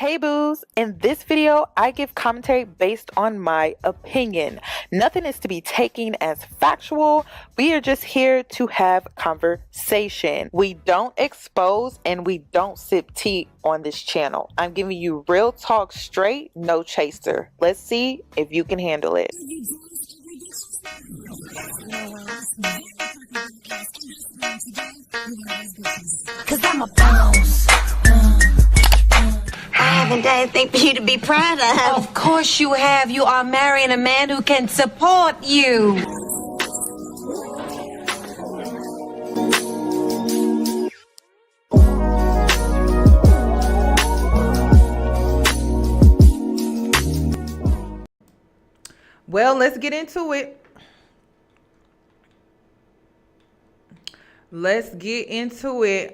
Hey boos, in this video I give commentary based on my opinion. Nothing is to be taken as factual. We are just here to have conversation. We don't expose and we don't sip tea on this channel. I'm giving you real talk straight, no chaser. Let's see if you can handle it. Cause I'm a boss. I haven't done anything for you to be proud of. Of course you have. You are marrying a man who can support you. Well, let's get into it.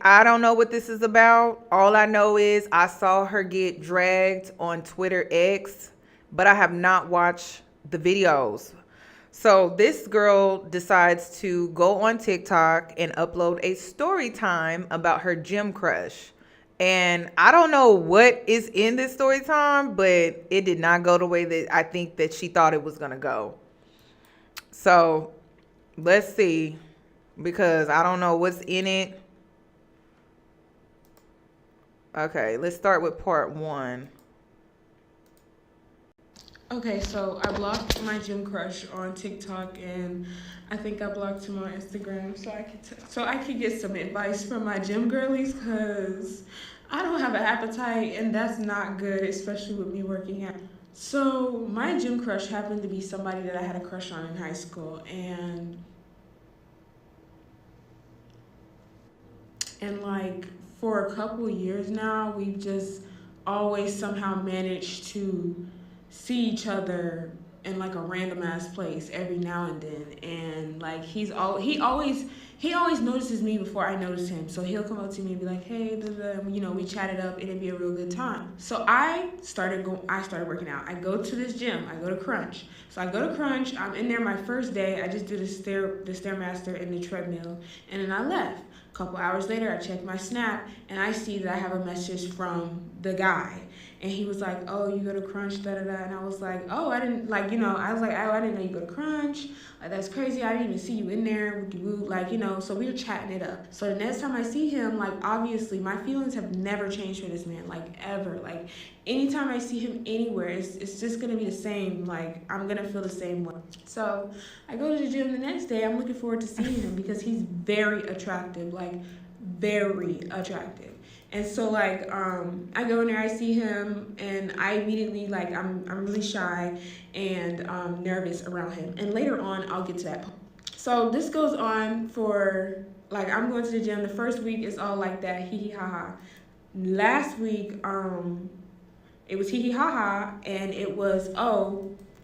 I don't know what this is about. All I know is I saw her get dragged on Twitter X, but I have not watched the videos. So this girl decides to go on TikTok and upload a story time about her gym crush. And I don't know what is in this story time, but it did not go the way that I think that she thought it was going to go. So let's see, because I don't know what's in it. Okay, let's start with part one. Okay, so I blocked my gym crush on TikTok, and I think I blocked him on Instagram, so I could get some advice from my gym girlies, cause I don't have an appetite, and that's not good, especially with me working out. So my gym crush happened to be somebody that I had a crush on in high school, and like for a couple years now, we've just always somehow managed to see each other in like a random ass place every now and then, and like he always notices me before I notice him, so he'll come up to me and be like, hey, we chatted up and it'd be a real good time. So I started working out. I go to this gym, I go to Crunch. So I go to Crunch, I'm in there my first day, I just do the Stairmaster and the treadmill, and then I left. A couple hours later, I check my Snap and I see that I have a message from the guy. And he was like, oh, you go to Crunch, da-da-da. And I was like, oh, I didn't, I didn't know you go to Crunch. Like, that's crazy. I didn't even see you in there. So we were chatting it up. So the next time I see him, like, obviously, my feelings have never changed for this man, like, ever. Like, anytime I see him anywhere, it's just going to be the same. Like, I'm going to feel the same way. So I go to the gym the next day. I'm looking forward to seeing him because he's very attractive, like, very attractive. And so like I go in there, I see him, and I immediately I'm really shy and nervous around him. And later on, I'll get to that point. So this goes on for I'm going to the gym. The first week is all like that, hee hee ha ha. Last week it was hee hee ha ha, and it was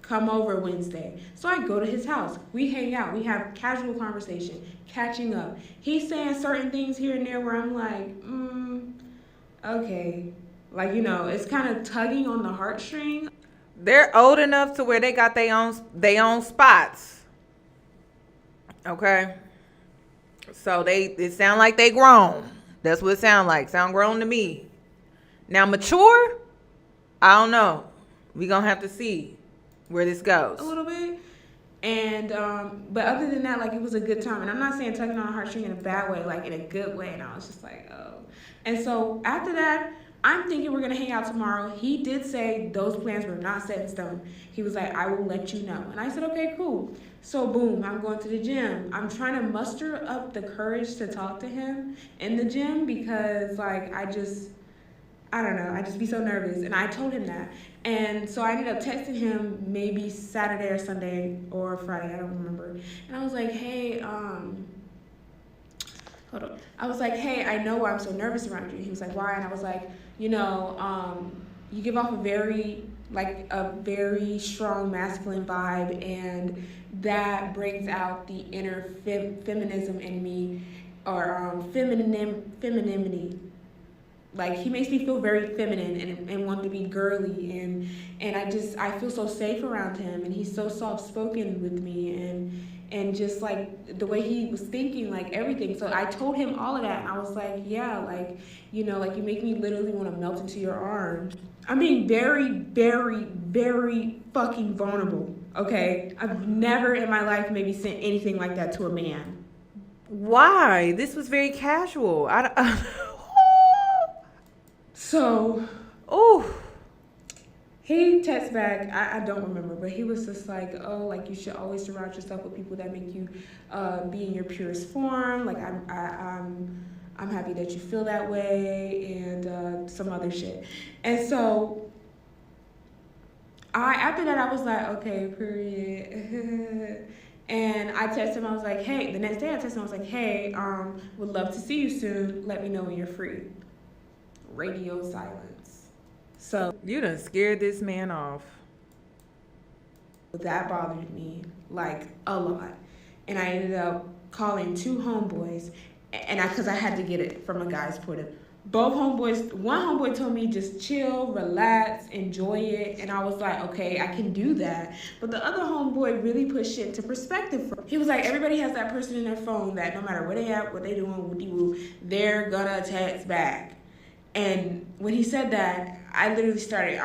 come over Wednesday. So I go to his house. We hang out. We have casual conversation, catching up. He's saying certain things here and there where I'm like, okay. It's kind of tugging on the heartstring. They're old enough to where they got their own spots. Okay. So it sound like they grown. That's what it sound like. Sound grown to me. Now mature, I don't know. We gonna have to see where this goes. A little bit. And but other than that, it was a good time. And I'm not saying tugging on a heartstring in a bad way, in a good way. And I was just like, oh. And so after that, I'm thinking we're gonna hang out tomorrow. He did say those plans were not set in stone. He was like, I will let you know. And I said, okay, cool. So boom, I'm going to the gym. I'm trying to muster up the courage to talk to him in the gym because I don't know, I just be so nervous. And I told him that. And so I ended up texting him maybe Saturday or Sunday or Friday, I don't remember. And I was like, hey, hold on. I was like, hey, I know why I'm so nervous around you. He was like, why? And I was like, you give off a very strong masculine vibe, and that brings out the inner feminism in me, or femininity. He makes me feel very feminine and want to be girly, and I feel so safe around him, and he's so soft spoken with me, and just like the way he was thinking, like everything. So I told him all of that, and I was like, yeah, like, you know, like you make me literally want to melt into your arms. I'm being very, very, very fucking vulnerable, okay? I've never in my life maybe sent anything like that to a man. Why? This was very casual. I don't. So, Oh. he texted back, I don't remember, but he was just like, oh, like you should always surround yourself with people that make you be in your purest form. Like I'm happy that you feel that way, and some other shit. And so after that I was like, okay, period. And I texted him, I was like, hey, the next day I texted him, I was like, hey, would love to see you soon. Let me know when you're free. Radio silence. So You done scared this man off. that bothered me like a lot, and I ended up calling two homeboys, and because I had to get it from a guy's point of view. Both homeboys, one homeboy told me just chill, relax, enjoy it, and I was like, okay, I can do that. But the other homeboy really put shit into perspective for me. He was like, everybody has that person in their phone that no matter where they at, what they doing, woody-woo, they're gonna text back. And when he said that, I almost started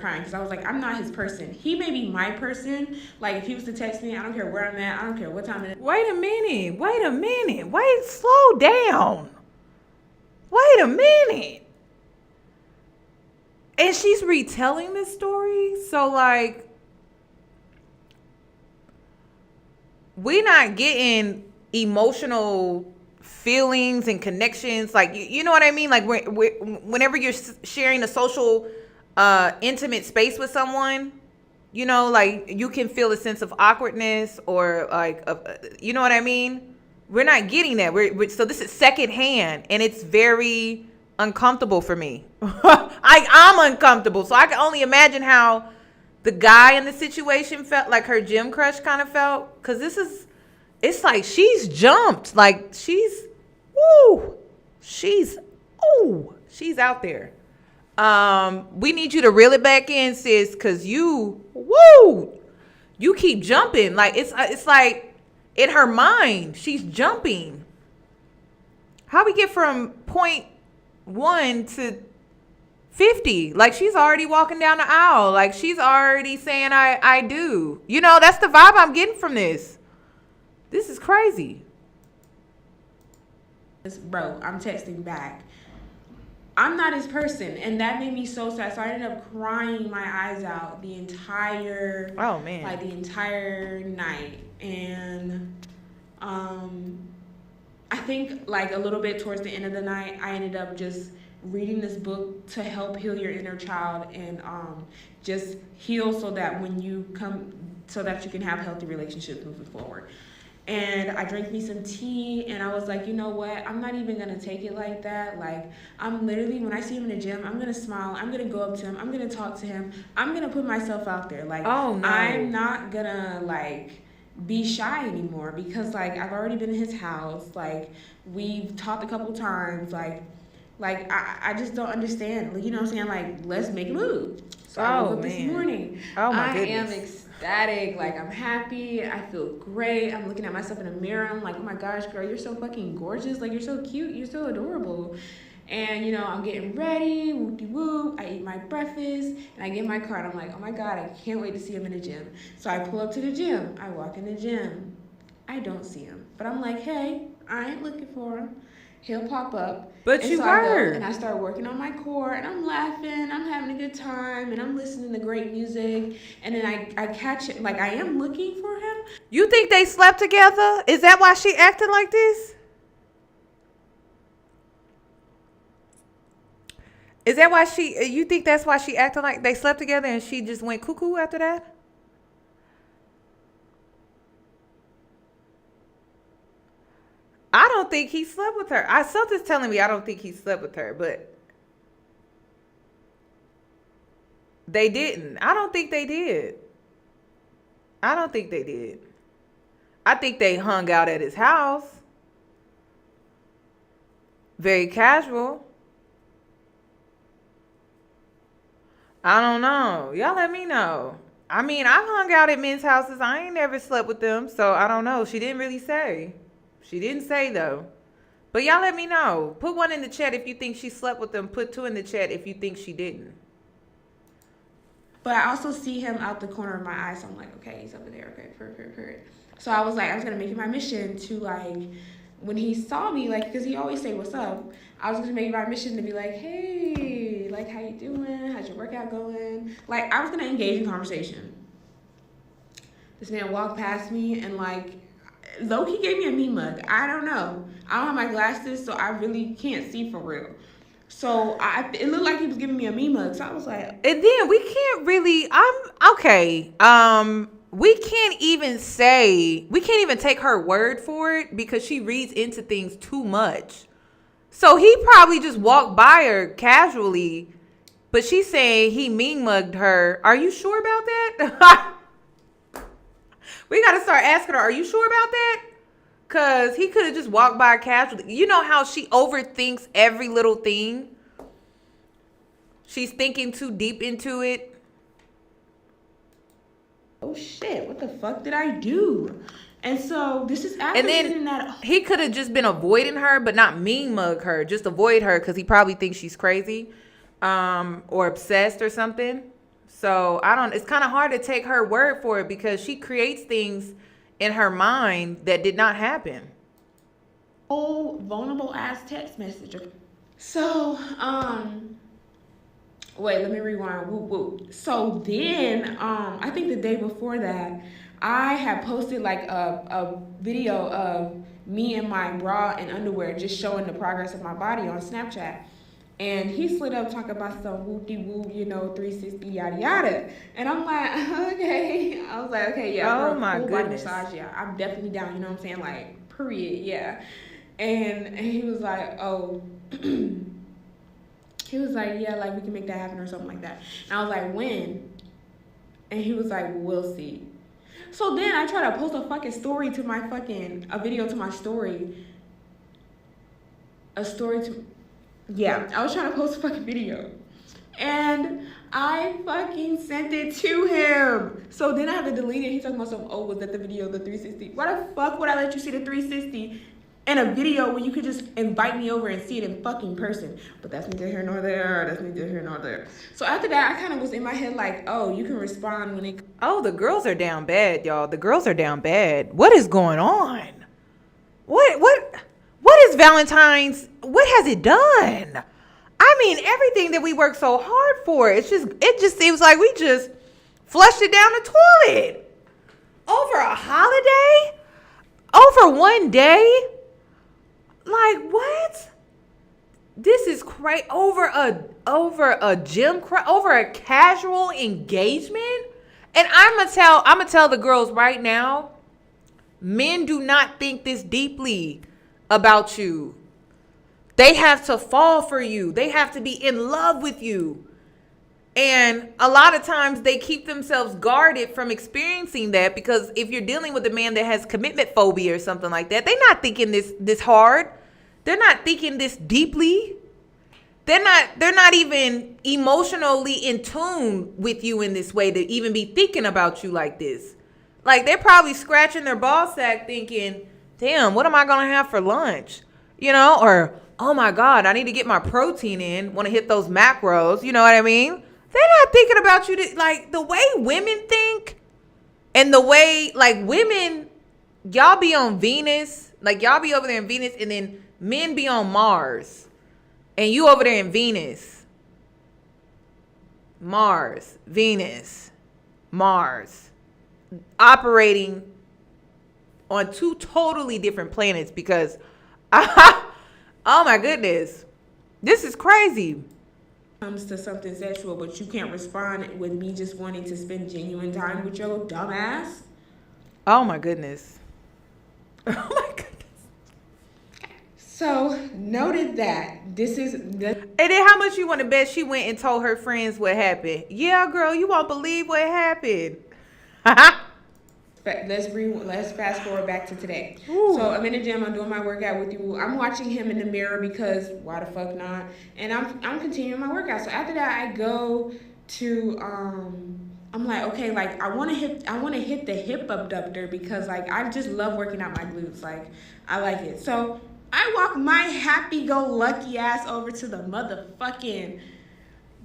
crying, because I was like, I'm not his person. He may be my person. Like, if he was to text me, I don't care where I'm at, I don't care what time it is. Wait a minute. Wait, slow down. Wait a minute. And she's retelling this story. So, like, we're not getting emotional feelings and connections. Like, you know what I mean? Like, whenever you're sharing a social, intimate space with someone, you know, like, you can feel a sense of awkwardness or, like, you know what I mean? We're not getting that. So this is secondhand, and it's very uncomfortable for me. I'm uncomfortable. So I can only imagine how the guy in the situation felt, like her gym crush kind of felt. Because it's like she's jumped. Like she's out there. We need you to reel it back in, sis, because you keep jumping. Like it's like, in her mind, she's jumping. How we get from point 1 to 50? Like, she's already walking down the aisle. Like, she's already saying, I do. You know, that's the vibe I'm getting from this. This is crazy. Bro, I'm texting back. I'm not his person, and that made me so sad. So I ended up crying my eyes out the entire night. And I think like a little bit towards the end of the night, I ended up just reading this book to help heal your inner child, and just heal so that you can have healthy relationships moving forward. And I drank me some tea, and I was like, you know what? I'm not even going to take it like that. Like, I'm literally, when I see him in the gym, I'm going to smile. I'm going to go up to him. I'm going to talk to him. I'm going to put myself out there. Like, oh, no. I'm not going to, like, be shy anymore, because, like, I've already been in his house. Like, we've talked a couple times. Like I just don't understand. You know what I'm saying? Like, let's make a move. So I woke up this morning. Oh, my goodness. goodness. I am ecstatic. Like, I'm happy. I feel great. I'm looking at myself in the mirror. I'm like, oh my gosh, girl, you're so fucking gorgeous. Like, you're so cute. You're so adorable. And, you know, I'm getting ready. Whoop-de-whoop. I eat my breakfast. And I get in my car. And I'm like, oh my God, I can't wait to see him in the gym. So I pull up to the gym. I walk in the gym. I don't see him. But I'm like, hey, I ain't looking for him. He'll pop up. But and you so were. I go and I start working on my core, and I'm laughing, I'm having a good time, and I'm listening to great music. And then I catch it, like, I am looking for him. You think they slept together? Is that why she acted like this? Is that why you think that's why she acted like they slept together and she just went cuckoo after that? I don't think he slept with her. Something's telling me I don't think he slept with her, but they didn't. I don't think they did. I think they hung out at his house. Very casual. I don't know. Y'all let me know. I mean, I've hung out at men's houses. I ain't never slept with them, so I don't know. She didn't really say. She didn't say, though. But y'all let me know. Put 1 in the chat if you think she slept with them. Put 2 in the chat if you think she didn't. But I also see him out the corner of my eye, so I'm like, okay, he's over there. Okay, perfect. So I was like, I was gonna make it my mission to, like, when he saw me, like, because he always say what's up, I was gonna make it my mission to be like, hey, like, how you doing? How's your workout going? Like, I was gonna engage in conversation. This man walked past me and, like, low-key gave me a me mug. I don't know. I don't have my glasses, so I really can't see for real. So it looked like he was giving me a me mug. So I was like, and then we can't really. Okay. We can't even take her word for it because she reads into things too much. So he probably just walked by her casually, but she's saying he mean mugged her. Are you sure about that? We got to start asking her, are you sure about that? Because he could have just walked by casually. You know how she overthinks every little thing? She's thinking too deep into it. oh shit, what the fuck did I do? And so this is after And sitting then that. he could have just been avoiding her, but not mean mug her. Just avoid her because he probably thinks she's crazy or obsessed or something. So it's kind of hard to take her word for it because she creates things in her mind that did not happen. Oh, vulnerable ass text message. So, wait, let me rewind. Whoop whoop. So then, I think the day before that, I had posted like a video of me in my bra and underwear just showing the progress of my body on Snapchat. And he slid up talking about some whoop-de-whoop, 360, yada, yada. And I'm like, okay. I was like, okay, yeah. Oh, my goodness. Body massage, yeah. I'm definitely down, you know what I'm saying? Like, period, yeah. And he was like, oh. He was like, yeah, like, we can make that happen or something like that. And I was like, when? And he was like, we'll see. So then I tried to post a fucking story to my a video to my story. Yeah, I was trying to post a fucking video. And I fucking sent it to him. So then I had to delete it. He's talking about something, was that the video of the 360? Why the fuck would I let you see the 360 in a video when you could just invite me over and see it in fucking person? But that's neither here nor there. That's neither here nor there. So after that, I kind of was in my head like, oh, you can respond when it... Oh, the girls are down bad, y'all. The girls are down bad. What is going on? What is Valentine's? What has it done? I mean, everything that we work so hard for, it just seems like we just flushed it down the toilet. Over a holiday? Over one day? Like, what? This is crazy. Over a gym, over a casual engagement? And I'm gonna tell the girls right now, men do not think this deeply about you. They have to fall for you. They have to be in love with you. And a lot of times they keep themselves guarded from experiencing that because if you're dealing with a man that has commitment phobia or something like that, they're not thinking this hard. They're not thinking this deeply. They're not even emotionally in tune with you in this way to even be thinking about you like this. Like they're probably scratching their ball sack thinking, damn, what am I going to have for lunch? Or, oh my God, I need to get my protein in. Want to hit those macros. You know what I mean? They're not thinking about you. Like the way women think and the way like women, y'all be on Venus. Like y'all be over there in Venus and then men be on Mars. And you over there in Venus. Mars, Venus, Mars. Operating on 2 totally different planets because, oh my goodness, this is crazy. Comes to something sexual, but you can't respond with me just wanting to spend genuine time with your dumb ass. Oh my goodness. Oh my goodness. So noted that this is the. And then how much you want to bet she went and told her friends what happened? Yeah, girl, you won't believe what happened. Let's fast forward back to today. Ooh. So I'm in the gym. I'm doing my workout with you. I'm watching him in the mirror because why the fuck not? And I'm continuing my workout. So after that, I go to I'm like, okay, like I want to hit the hip abductor because like I just love working out my glutes. Like I like it. So I walk my happy-go-lucky ass over to the motherfucking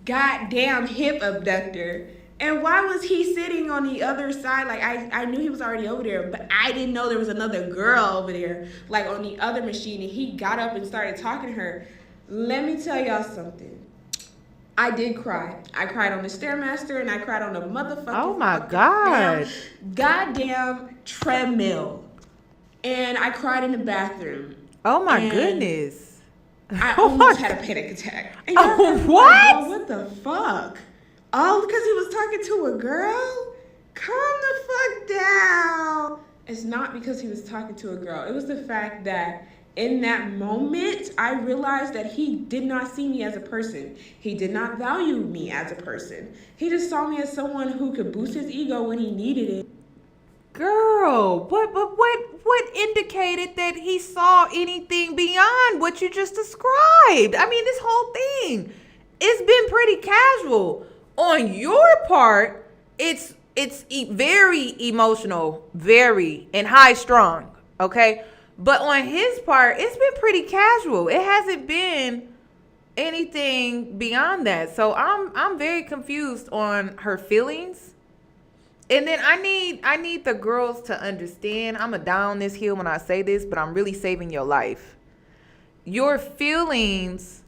goddamn hip abductor. And why was he sitting on the other side? Like I knew he was already over there, but I didn't know there was another girl over there, like on the other machine. And he got up and started talking to her. Let me tell y'all something. I did cry. I cried on the Stairmaster and I cried on the motherfucking Oh my God. goddamn treadmill. And I cried in the bathroom. Oh my And goodness. I Oh my almost had a panic attack. And Oh, y'all like, what? "Oh, what the fuck? All because he was talking to a girl? Calm the fuck down." It's not because he was talking to a girl. It was the fact that in that moment, I realized that he did not see me as a person. He did not value me as a person. He just saw me as someone who could boost his ego when he needed it. Girl, what indicated that he saw anything beyond what you just described? I mean, this whole thing, it's been pretty casual. On your part, it's very emotional, very, and high strung, okay? But on his part, it's been pretty casual. It hasn't been anything beyond that. So I'm very confused on her feelings. And then I need the girls to understand. I'm going to die on this hill when I say this, but I'm really saving your life. Your feelings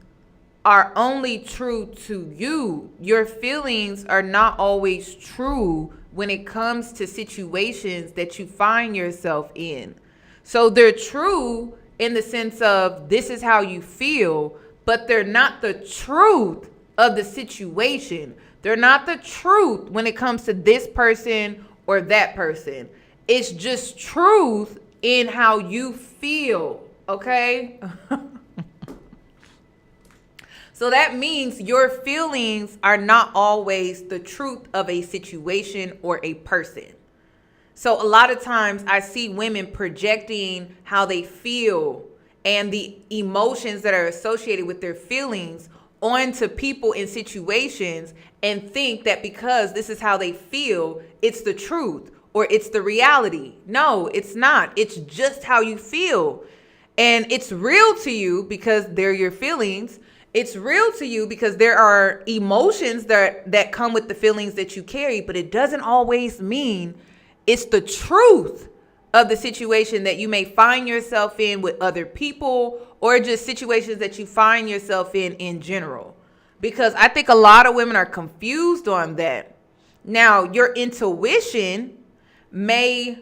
are only true to you. Your feelings are not always true when it comes to situations that you find yourself in. So they're true in the sense of this is how you feel, but they're not the truth of the situation. They're not the truth when it comes to this person or that person. It's just truth in how you feel, okay? So that means your feelings are not always the truth of a situation or a person. So a lot of times I see women projecting how they feel and the emotions that are associated with their feelings onto people in situations and think that because this is how they feel, it's the truth or it's the reality. No, it's not. It's just how you feel. And it's real to you because they're your feelings. It's real to you because there are emotions that come with the feelings that you carry, but it doesn't always mean it's the truth of the situation that you may find yourself in with other people or just situations that you find yourself in general. Because I think a lot of women are confused on that. Now, your intuition may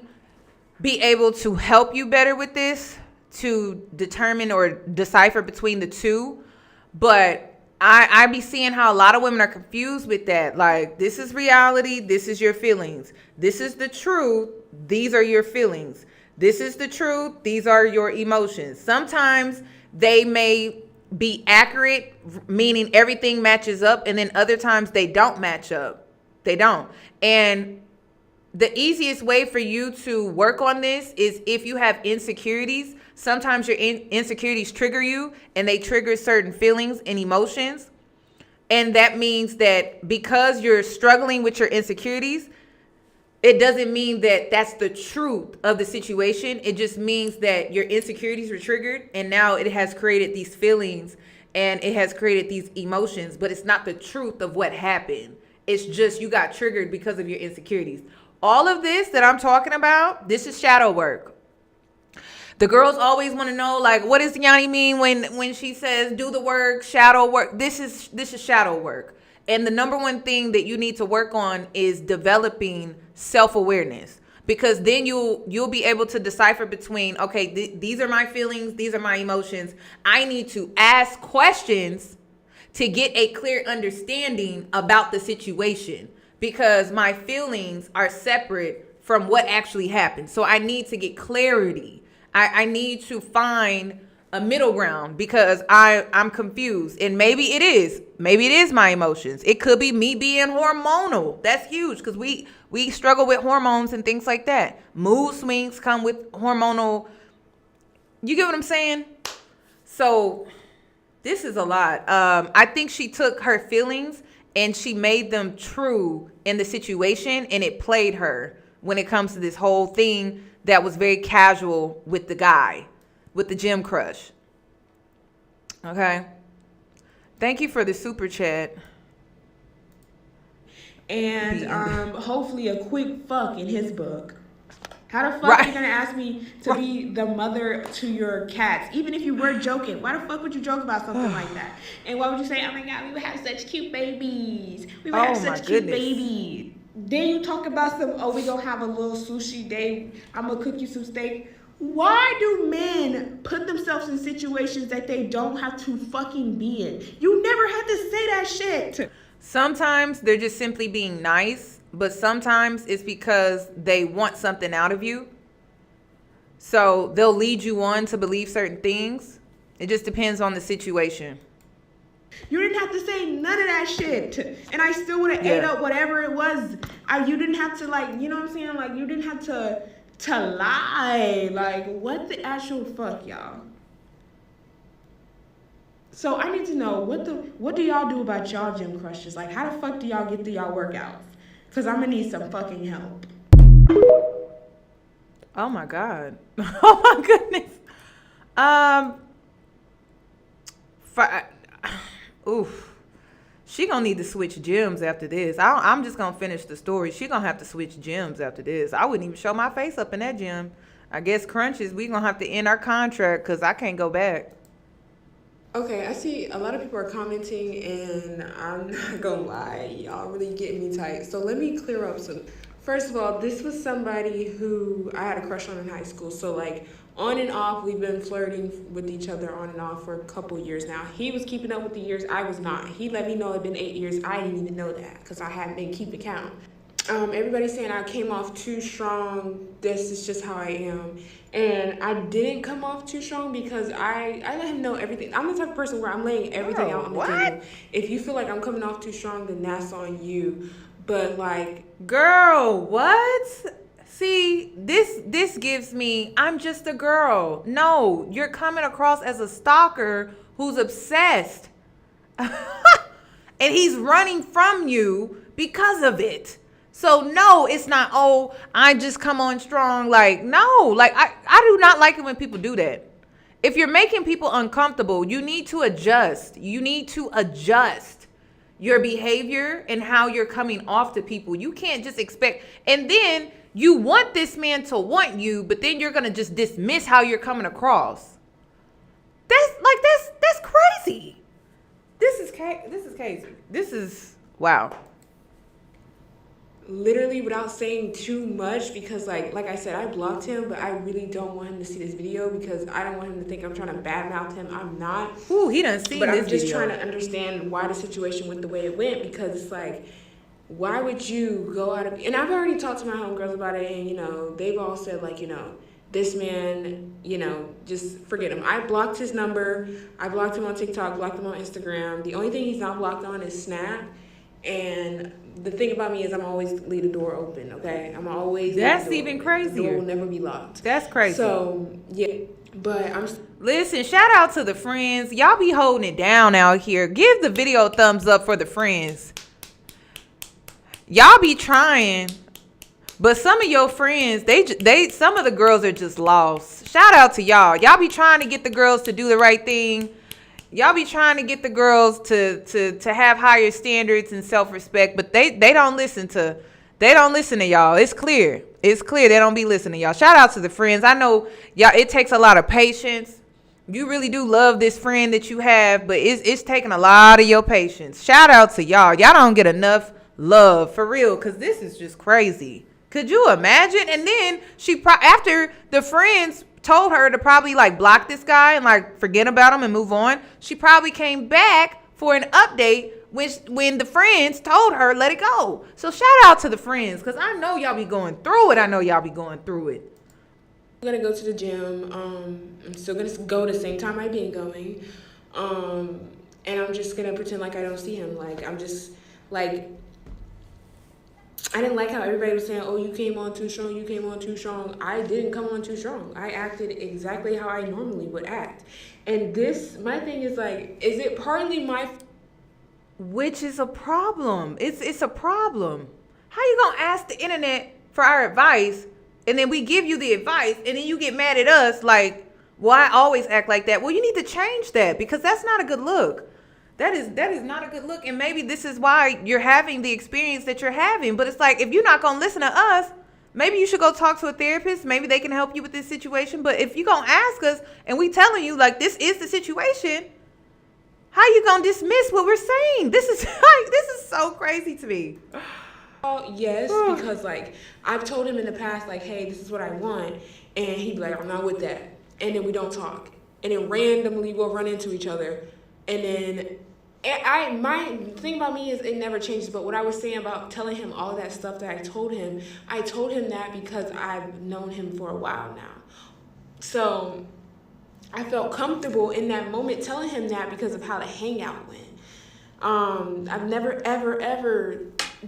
be able to help you better with this, to determine or decipher between the two. But I be seeing how a lot of women are confused with that. Like, this is reality. This is your feelings. This is the truth. These are your feelings. This is the truth. These are your emotions. Sometimes they may be accurate, meaning everything matches up. And then other times they don't match up. They don't. And the easiest way for you to work on this is if you have insecurities. Sometimes your insecurities trigger you and they trigger certain feelings and emotions. And that means that because you're struggling with your insecurities, it doesn't mean that that's the truth of the situation. It just means that your insecurities were triggered and now it has created these feelings and it has created these emotions, but it's not the truth of what happened. It's just you got triggered because of your insecurities. All of this that I'm talking about, this is shadow work. The girls always want to know, like, what does Yoni mean when she says do the work, shadow work? This is shadow work. And the number one thing that you need to work on is developing self-awareness, because then you'll be able to decipher between, okay, these are my feelings, these are my emotions. I need to ask questions to get a clear understanding about the situation, because my feelings are separate from what actually happened. So I need to get clarity. I need to find a middle ground because I'm confused. And maybe it is my emotions. It could be me being hormonal. That's huge because we struggle with hormones and things like that. Mood swings come with hormonal. You get what I'm saying? So this is a lot. I think she took her feelings and she made them true in the situation, and it played her when it comes to this whole thing that was very casual with the guy, with the gym crush. Okay. Thank you for the super chat. And hopefully a quick fuck in his book. How the fuck are you gonna ask me to be the mother to your cats? Even if you were joking, why the fuck would you joke about something like that? And why would you say, oh my god, we would have such cute babies. We would have such cute babies. Then you talk about some, oh, we gonna have a little sushi day. I'm gonna cook you some steak. Why do men put themselves in situations that they don't have to fucking be in? You never had to say that shit. Sometimes they're just simply being nice, but sometimes it's because they want something out of you. So they'll lead you on to believe certain things. It just depends on the situation. You didn't have to say none of that shit. And I still would have ate up whatever it was. You didn't have to, like, you know what I'm saying? Like, you didn't have to lie. Like, what the actual fuck, y'all? So I need to know, what do y'all do about y'all gym crushes? Like, how the fuck do y'all get through y'all workouts? Because I'm going to need some fucking help. Oh, my God. Oh, my goodness. Oof. She gonna need to switch gyms after this. I'm just gonna finish the story. She gonna have to switch gyms after this. I wouldn't even show my face up in that gym. I guess crunches, we gonna have to end our contract because I can't go back. Okay, I see a lot of people are commenting, and I'm not gonna lie, y'all really getting me tight. So let me clear up some. First of all, this was somebody who I had a crush on in high school. So like on and off, we've been flirting with each other on and off for a couple years now. He was keeping up with the years, I was not. He let me know it had been 8 years. I didn't even know that because I hadn't been keeping count. Everybody's saying I came off too strong. This is just how I am. And I didn't come off too strong because I let him know everything. I'm the type of person where I'm laying everything out on the table. If you feel like I'm coming off too strong, then that's on you. But like, girl, what? See, this gives me, I'm just a girl. No, you're coming across as a stalker who's obsessed. And he's running from you because of it. So no, it's not, oh, I just come on strong. Like, no, like I do not like it when people do that. If you're making people uncomfortable, you need to adjust. You need to adjust your behavior and how you're coming off to people. You can't just expect, and then you want this man to want you, but then you're gonna just dismiss how you're coming across. That's crazy. This is crazy. This is wow. Literally without saying too much, because like I said, I blocked him, but I really don't want him to see this video because I don't want him to think I'm trying to badmouth him. I'm not. Ooh, he done seen this video. But I'm just trying to understand why the situation went the way it went, because it's like, why would you go out of, and I've already talked to my homegirls about it, and you know, they've all said like, you know, this man, you know, just forget him. I blocked his number. I blocked him on TikTok, blocked him on Instagram. The only thing he's not blocked on is Snap. And the thing about me is I'm always leave the door open, okay? I'm always. That's even crazier. The door will never be locked. That's crazy. So, yeah, but I'm. Listen, shout out to the friends. Y'all be holding it down out here. Give the video a thumbs up for the friends. Y'all be trying, but some of your friends, they some of the girls are just lost. Shout out to y'all. Y'all be trying to get the girls to do the right thing. Y'all be trying to get the girls to have higher standards and self-respect, but they don't listen to y'all. It's clear. It's clear they don't be listening to y'all. Shout out to the friends. I know y'all, it takes a lot of patience. You really do love this friend that you have, but it's taking a lot of your patience. Shout out to y'all. Y'all don't get enough love for real, because this is just crazy. Could you imagine? And then after the friends told her to probably like block this guy and like forget about him and move on, she probably came back for an update when the friends told her let it go. So shout out to the friends, because I know y'all be going through it. I'm gonna go to the gym. I'm still gonna go the same time I've been going, and I'm just gonna pretend like I don't see him. Like, I'm just like, I didn't like how everybody was saying, oh, you came on too strong, you came on too strong. I didn't come on too strong. I acted exactly how I normally would act. And my thing is like, is it partly my which is a problem. It's a problem. How you gonna ask the internet for our advice, and then we give you the advice, and then you get mad at us like, well, I always act like that. Well, you need to change that, because that's not a good look. That is not a good look, and maybe this is why you're having the experience that you're having. But it's like, if you're not gonna listen to us, maybe you should go talk to a therapist. Maybe they can help you with this situation. But if you're gonna ask us and we telling you like this is the situation, how you gonna dismiss what we're saying? This is like, this is so crazy to me. Oh, yes, because like I've told him in the past, like, hey, this is what I want, and he'd be like, I'm not with that, and then we don't talk, and then randomly we'll run into each other, and then my thing about me is it never changes. But what I was saying about telling him all that stuff that I told him that because I've known him for a while now, so I felt comfortable in that moment telling him that because of how the hangout went. I've never ever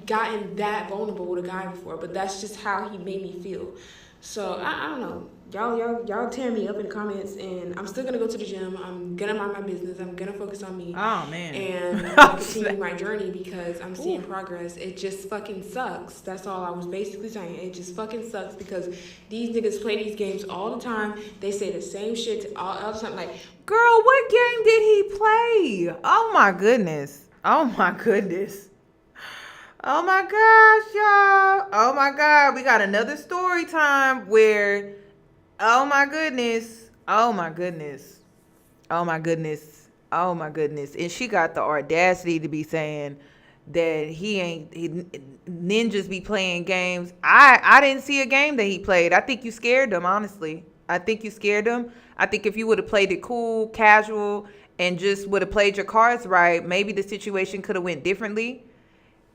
gotten that vulnerable with a guy before, but that's just how he made me feel. So I don't know. Y'all tear me up in the comments, and I'm still gonna go to the gym. I'm gonna mind my business. I'm gonna focus on me. Oh man. And continue my journey because I'm seeing progress. It just fucking sucks. That's all I was basically saying. It just fucking sucks because these niggas play these games all the time. They say the same shit all the time. Like, girl, what game did he play? Oh my goodness. Oh my goodness. Oh my gosh, y'all. Oh my God. We got another story time where, oh my goodness. Oh my goodness. Oh my goodness. Oh my goodness. And she got the audacity to be saying that ninjas be playing games. I didn't see a game that he played. I think you scared them, honestly. I think you scared them. I think if you would have played it cool, casual, and just would have played your cards right, maybe the situation could have went differently.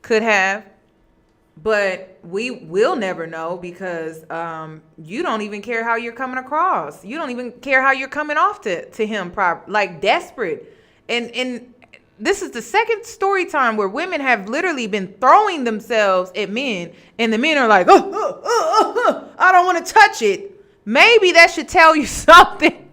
Could have, but we will never know because you don't even care how you're coming across. You don't even care how you're coming off to him, like desperate. And this is the second story time where women have literally been throwing themselves at men, and the men are like, I don't want to touch it. Maybe that should tell you something.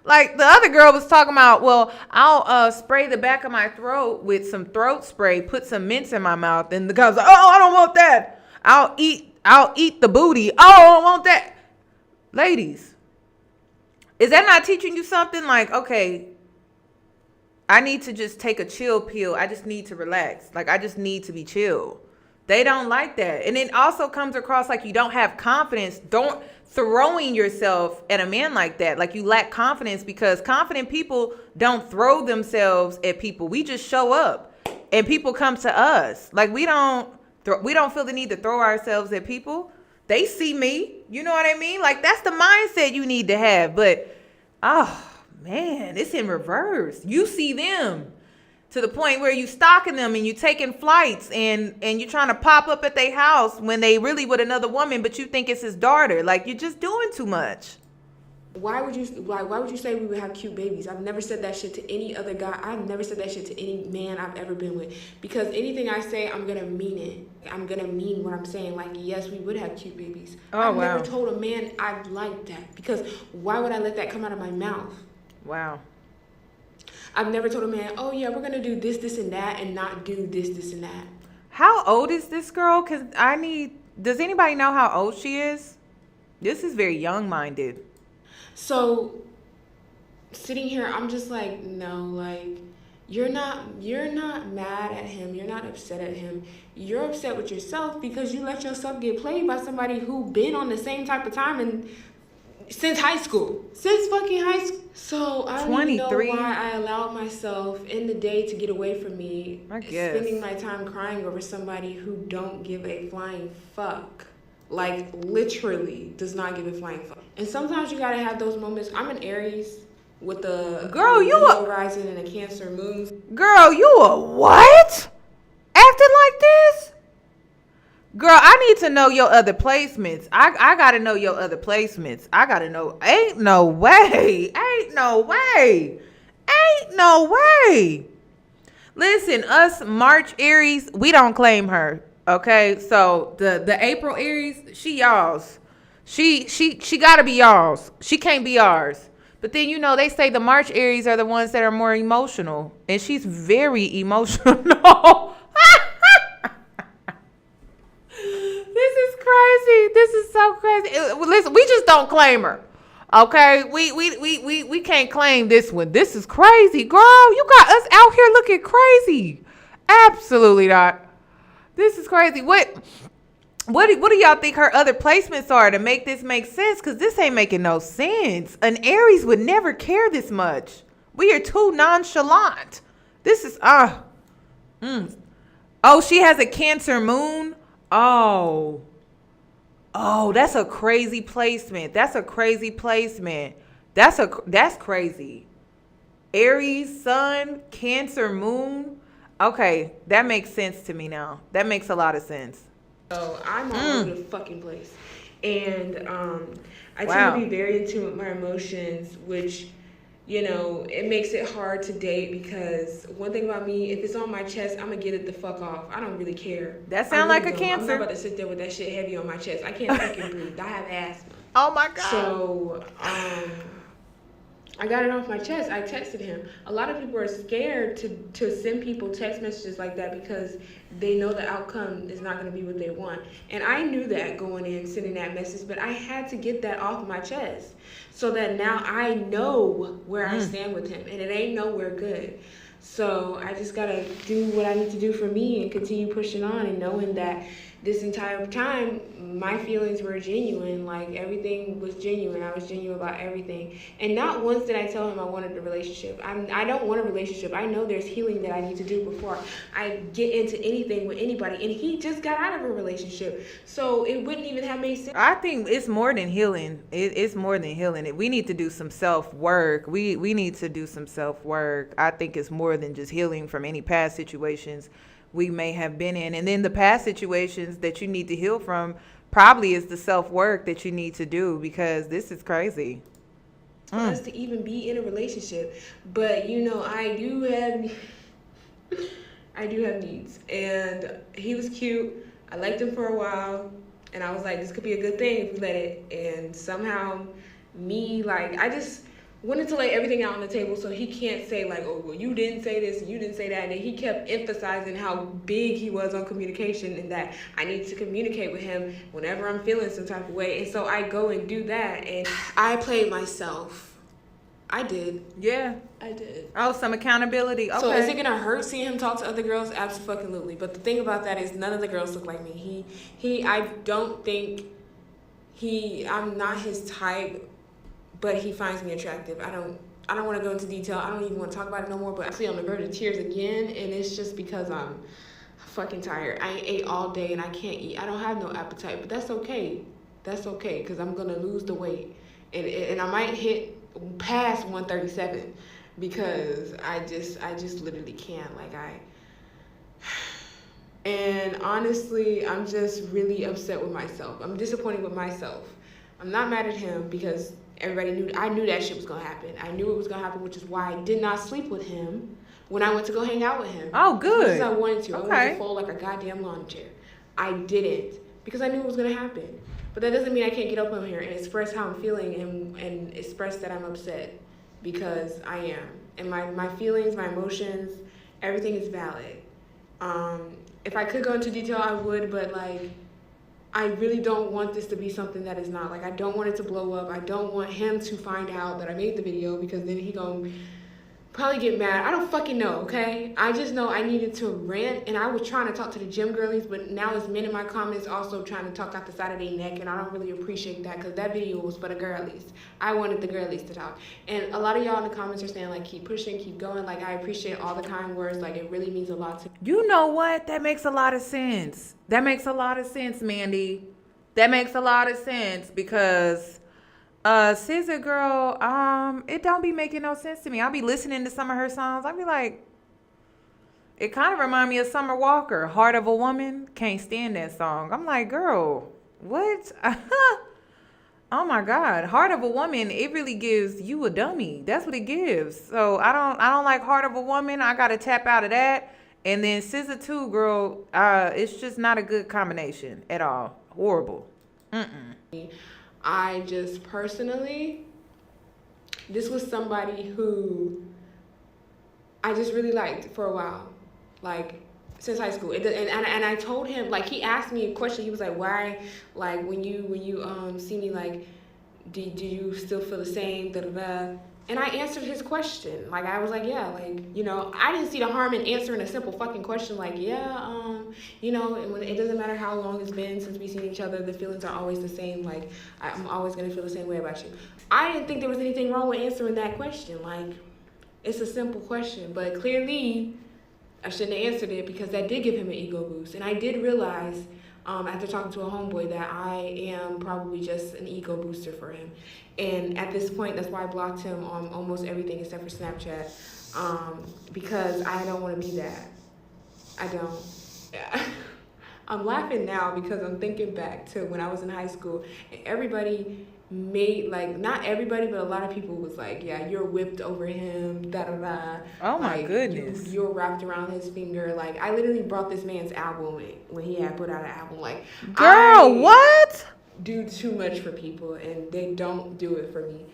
Like the other girl was talking about, well, I'll spray the back of my throat with some throat spray, put some mints in my mouth. And the guy's like, oh, I don't want that. I'll eat the booty. Oh, I don't want that. Ladies, is that not teaching you something? Like, okay, I need to just take a chill pill. I just need to relax. Like, I just need to be chill. They don't like that. And it also comes across like you don't have confidence. Don't throwing yourself at a man like that. Like you lack confidence, because confident people don't throw themselves at people. We just show up and people come to us. Like we don't feel the need to throw ourselves at people. They see me. You know what I mean? Like that's the mindset you need to have. But, oh man, it's in reverse. You see them to the point where you stalking them and you taking flights and you trying to pop up at their house when they really with another woman, but you think it's his daughter. Like you're just doing too much. Why would you say we would have cute babies? I've never said that shit to any other guy. I've never said that shit to any man I've ever been with. Because anything I say, I'm gonna mean it. I'm gonna mean what I'm saying. Like, yes, we would have cute babies. I've never told a man I'd like that. Because why would I let that come out of my mouth? Wow. I've never told a man, oh yeah, we're gonna do this, and that, and not do this, and that. How old is this girl? Because does anybody know how old she is? This is very young-minded. So, sitting here, I'm just like, no, like, you're not mad at him. You're not upset at him. You're upset with yourself because you let yourself get played by somebody who been on the same type of time and since high school. Since fucking high school. So I don't even know why I allowed myself in the day to get away from me. I guess. Spending my time crying over somebody who don't give a flying fuck. Like, literally does not give a flying fuck. And sometimes you gotta have those moments. I'm an Aries with a Leo rising and a Cancer moon. Girl, you a what? Acting like this? Girl, I need to know your other placements. I gotta know your other placements. I gotta know. Ain't no way. Listen, us March Aries, we don't claim her. Okay, so the April Aries, she y'all's. She gotta be y'all's. She can't be ours But then, they say the March Aries are the ones that are more emotional. And she's very emotional. No. This is crazy. This is so crazy. Listen, we just don't claim her. Okay? We can't claim this one. This is crazy, girl. You got us out here looking crazy. Absolutely not. This is crazy. What do y'all think her other placements are to make this make sense? Because this ain't making no sense. An Aries would never care this much. We are too nonchalant. This is, Oh, she has a Cancer moon? Oh, that's a crazy placement. That's crazy. Aries, Sun, Cancer, Moon. Okay, that makes sense to me now. That makes a lot of sense. So I'm all over the fucking place. And I tend to be very in tune with my emotions, which, it makes it hard to date because one thing about me, if it's on my chest, I'm going to get it the fuck off. I don't really care. That sound like a Cancer. I'm not about to sit there with that shit heavy on my chest. I can't fucking breathe. I have asthma. Oh my God. So, I got it off my chest. I texted him. A lot of people are scared to send people text messages like that because they know the outcome is not going to be what they want. And I knew that going in, sending that message, but I had to get that off my chest so that now I know where I stand with him, and it ain't nowhere good. So I just got to do what I need to do for me and continue pushing on and knowing that this entire time, my feelings were genuine. Like, everything was genuine. I was genuine about everything. And not once did I tell him I wanted a relationship. I don't want a relationship. I know there's healing that I need to do before I get into anything with anybody. And he just got out of a relationship. So it wouldn't even have made sense. I think it's more than healing. It's more than healing. We need to do some self-work. We need to do some self-work. I think it's more than just healing from any past situations we may have been in. And then the past situations that you need to heal from probably is the self-work that you need to do, because this is crazy. For us to even be in a relationship. But I do have needs. And he was cute. I liked him for a while. And I was like, this could be a good thing if we let it. And somehow I just wanted to lay everything out on the table so he can't say like, oh, well, you didn't say this and you didn't say that. And then he kept emphasizing how big he was on communication and that I need to communicate with him whenever I'm feeling some type of way. And so I go and do that, and I played myself. I did. Yeah. I did. Oh, some accountability. Okay. So is it gonna hurt seeing him talk to other girls? Absolutely. But the thing about that is none of the girls look like me. I'm not his type, but he finds me attractive. I don't want to go into detail. I don't even want to talk about it no more, but actually on the verge of tears again, and it's just because I'm fucking tired. I ate all day and I can't eat. I don't have no appetite, but that's okay. That's okay, because I'm going to lose the weight. And I might hit past 137 because I just literally can't. And honestly, I'm just really upset with myself. I'm disappointed with myself. I'm not mad at him because I knew that shit was going to happen. I knew it was going to happen, which is why I did not sleep with him when I went to go hang out with him. Oh, good. As much as I wanted to. Okay. I wanted to fold like a goddamn lawn chair. I didn't because I knew it was going to happen. But that doesn't mean I can't get up on here and express how I'm feeling and express that I'm upset, because I am. And my feelings, my emotions, everything is valid. If I could go into detail, I would, but I really don't want this to be something that is not. I don't want it to blow up. I don't want him to find out that I made the video, because then he gonna probably get mad. I don't fucking know, okay? I just know I needed to rant, and I was trying to talk to the gym girlies, but now it's men in my comments also trying to talk out the side of their neck, and I don't really appreciate that, because that video was for the girlies. I wanted the girlies to talk. And a lot of y'all in the comments are saying, keep pushing, keep going. I appreciate all the kind words. It really means a lot to me. You know what? That makes a lot of sense. That makes a lot of sense, Mandy. That makes a lot of sense, because Scissor Girl, it don't be making no sense to me. I'll be listening to some of her songs. I'll be like, it kind of remind me of Summer Walker, Heart of a Woman. Can't stand that song. I'm like, girl, what? Oh my God, Heart of a Woman, it really gives you a dummy. That's what it gives. So I don't like Heart of a Woman. I gotta tap out of that. And then Scissor 2, girl, it's just not a good combination at all. Horrible. I just personally this was somebody who I just really liked for a while, like since high school. And I told him, like, he asked me a question. He was like, why, like, when you see me, like, do you still feel the same, da da da. And I answered his question. Like, I was like, yeah, like, you know, I didn't see the harm in answering a simple fucking question like, yeah, you know, it doesn't matter how long it's been since we've seen each other, the feelings are always the same. Like, I'm always going to feel the same way about you. I didn't think there was anything wrong with answering that question. Like, it's a simple question. But clearly, I shouldn't have answered it because that did give him an ego boost. And I did realize after talking to a homeboy that I am probably just an ego booster for him. And at this point, that's why I blocked him on almost everything except for Snapchat, because I don't want to be that. I don't. Yeah. I'm laughing now because I'm thinking back to when I was in high school and everybody made, like, not everybody, but a lot of people was like, yeah, you're whipped over him, da da da. Oh my like, goodness. You're wrapped around his finger. Like, I literally brought this man's album when he had put out an album. Like, girl, what? Do too much for people and they don't do it for me.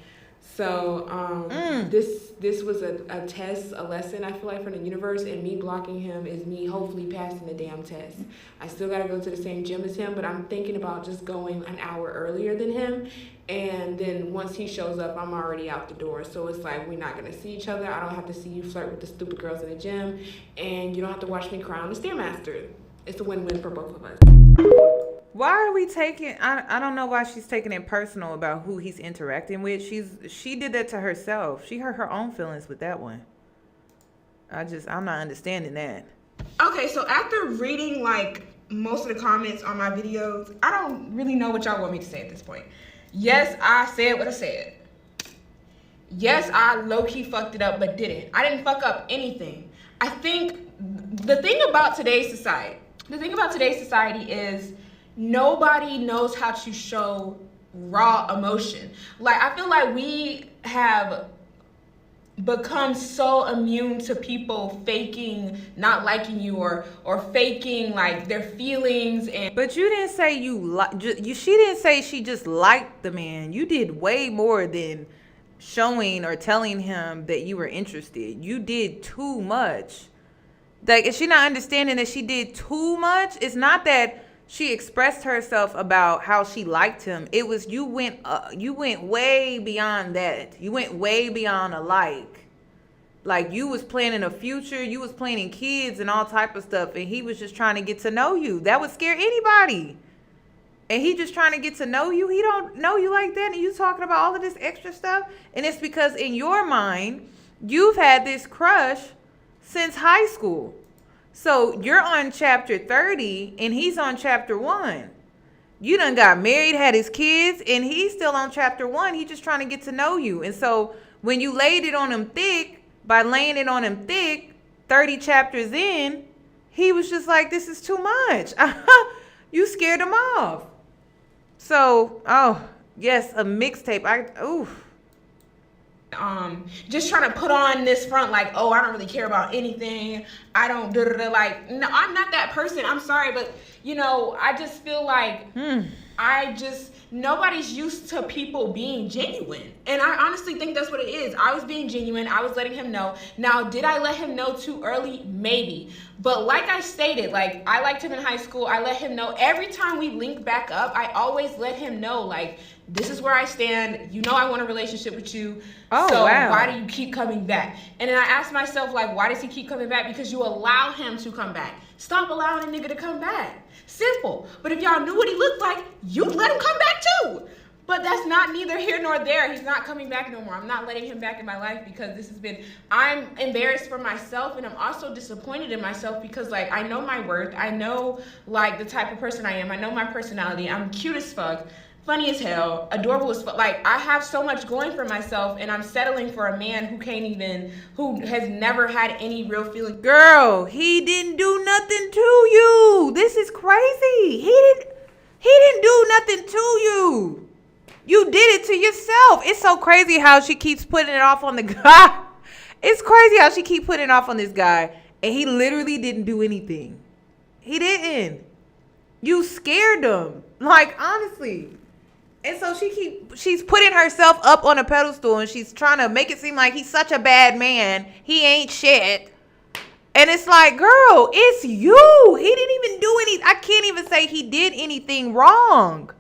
So this was a test, a lesson, I feel like, from the universe, and me blocking him is me hopefully passing the damn test. I still gotta go to the same gym as him, but I'm thinking about just going an hour earlier than him, and then once he shows up, I'm already out the door. So it's like, we're not gonna see each other. I don't have to see you flirt with the stupid girls in the gym, and you don't have to watch me cry on the Stairmaster. It's a win-win for both of us. Why are we taking, I don't know why she's taking it personal about who he's interacting with. She did that to herself. She hurt her own feelings with that one. I'm not understanding that. Okay, so after reading, like, most of the comments on my videos, I don't really know what y'all want me to say at this point. Yes, I said what I said. Yes, I low-key fucked it up, but didn't. I didn't fuck up anything. I think the thing about today's society is nobody knows how to show raw emotion. Like, I feel like we have become so immune to people faking not liking you or faking, like, their feelings. And but you didn't say she didn't say she just liked the man. You did way more than showing or telling him that you were interested. You did too much. Like, is she not understanding that she did too much? It's not that she expressed herself about how she liked him. It was you went way beyond that. You went way beyond a like. Like, you was planning a future, you was planning kids and all type of stuff, and he was just trying to get to know you. That would scare anybody. And he just trying to get to know you. He don't know you like that, and you talking about all of this extra stuff. And it's because in your mind, you've had this crush since high school. So you're on chapter 30 and he's on chapter 1. You done got married, had his kids, and he's still on chapter 1. He's just trying to get to know you. And so when you laid it on him thick, by laying it on him thick, 30 chapters in, he was just like, this is too much. You scared him off. So, oh, yes, a mixtape. Just trying to put on this front like, oh, I don't really care about anything. I don't like, no, I'm not that person. I'm sorry, but, you know, I just feel like nobody's used to people being genuine. And I honestly think that's what it is. I was being genuine. I was letting him know. Now, did I let him know too early? Maybe. But like I stated, like, I liked him in high school. I let him know every time we link back up. I always let him know, like, this is where I stand. You know I want a relationship with you. Oh, so wow. Why do you keep coming back? And then I asked myself, like, why does he keep coming back? Because you allow him to come back. Stop allowing a nigga to come back. Simple. But if y'all knew what he looked like, you'd let him come back too. But that's not neither here nor there. He's not coming back no more. I'm not letting him back in my life because this has been, I'm embarrassed for myself, and I'm also disappointed in myself because, like, I know my worth. I know, like, the type of person I am. I know my personality. I'm cute as fuck, funny as hell, adorable as fuck. Like, I have so much going for myself, and I'm settling for a man who has never had any real feeling. Girl, he didn't do nothing to you. This is crazy. He didn't do nothing to you. You did it to yourself. It's so crazy how she keeps putting it off on the guy. It's crazy how she keep putting it off on this guy, and he literally didn't do anything. He didn't. You scared him. Like, honestly. And so she's putting herself up on a pedestal and she's trying to make it seem like he's such a bad man. He ain't shit. And it's like, girl, it's you. He didn't even do I can't even say he did anything wrong.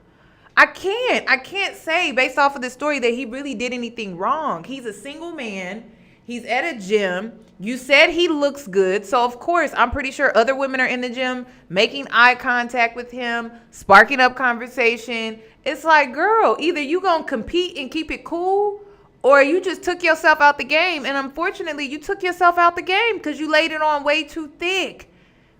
I can't say based off of the story that he really did anything wrong. He's a single man. He's at a gym. You said he looks good. So, of course, I'm pretty sure other women are in the gym making eye contact with him, sparking up conversation. It's like, girl, either you going to compete and keep it cool or you just took yourself out the game. And unfortunately, you took yourself out the game because you laid it on way too thick.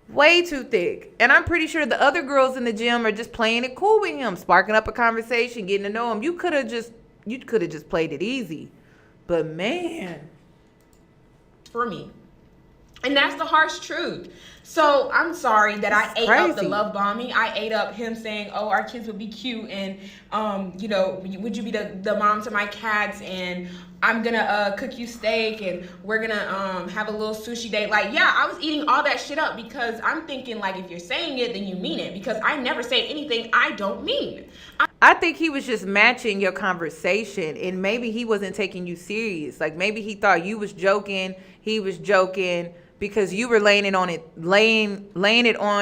Way too thick. And I'm pretty sure the other girls in the gym are just playing it cool with him, sparking up a conversation, getting to know him. You could have just played it easy. But man, for me. And that's the harsh truth. So I'm sorry that I ate up the love bombing. I ate up him saying, oh, our kids would be cute. And, would you be the mom to my cats? And I'm going to cook you steak. And we're going to have a little sushi date. Like, yeah, I was eating all that shit up because I'm thinking, like, if you're saying it, then you mean it. Because I never say anything I don't mean. I think he was just matching your conversation. And maybe he wasn't taking you serious. Like, maybe he thought you was joking. He was joking. Because you were laying it on